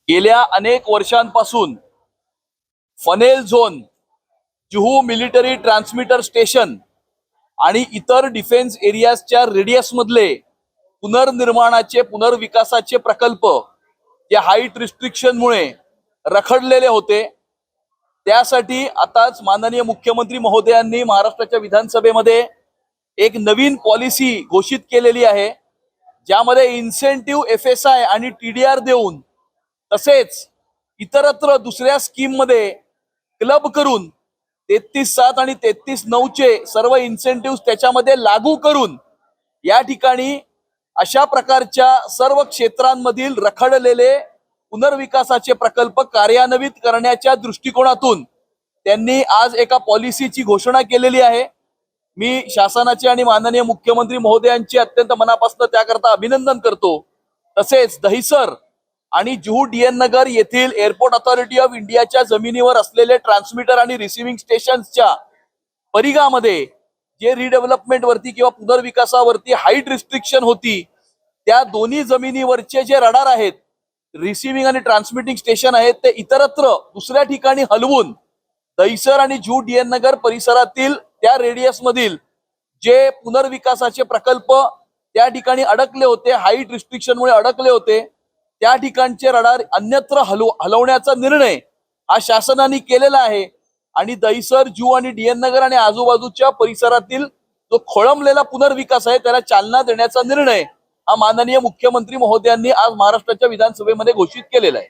गेल्या अनेक वर्षांपासून funnel zone, Juhu military transmitter station आणि इतर डिफेन्स एरियाजच्या रेडियस मधले पुनर्निर्माणाचे पुनर्विकासाचे प्रकल्प या हाईट रिस्ट्रिक्शनमुळे रखडलेले होते। त्यासाठी आताच माननीय मुख्यमंत्री महोदयांनी महाराष्ट्राच्या विधानसभेमध्ये एक नवीन पॉलिसी घोषित केलेली आहे, ज्यामध्ये इन्सेंटिव्ह FSI आणि TDR देऊन तसेच इतरत्र दुसऱ्या स्कीम मध्ये क्लब करून 33/7 आणि 33/9 चे सर्व इन्सेंटिव्ह त्याच्यामध्ये लागू करून या ठिकाणी अशा प्रकारच्या सर्व क्षेत्रांमधील रखडलेले पुनर्विकासाचे प्रकल्प कार्यान्वित करण्याच्या दृष्टिकोनातून त्यांनी आज एका पॉलिसीची घोषणा केलेली आहे। मी शासनाचे आणि माननीय मुख्यमंत्री महोदयांचे अत्यंत मनापासून त्याकरता अभिनंदन करतो। तसेच दहिसर आणि जुहू DN नगर येथील एअरपोर्ट अथॉरिटी ऑफ इंडियाच्या जमिनीवर असलेले ट्रान्समीटर आणि रिसिव्हिंग स्टेशन्सच्या परिघामध्ये जे रिडेव्हलपमेंट वरती किंवा पुनर्विकासावरती हाईट रिस्ट्रिक्शन होती, त्या दोन्ही जमिनीवरचे जे रडार आहेत, रिसिव्हिंग आणि ट्रान्समिटिंग स्टेशन आहेत, ते इतरत्र दुसऱ्या ठिकाणी हलवून दहिसर आणि जुहू DN नगर परिसरातील त्या रेडियस मधील जे पुनर्विकासाचे प्रकल्प त्या ठिकाणी अडकले होते, हाईट रिस्ट्रिक्शनमुळे अडकले होते, त्या ठिकाणचे रडार अन्यत्र हलवण्याचा निर्णय हा शासनाने केलेला आहे। आणि दहिसर, जुहू आणि DN नगर आणि आजूबाजूच्या परिसरातील जो खोळंबलेला पुनर्विकास आहे त्याला चालना देण्याचा निर्णय हा माननीय मुख्यमंत्री महोदयांनी आज महाराष्ट्राच्या विधानसभेमध्ये घोषित केलेला आहे।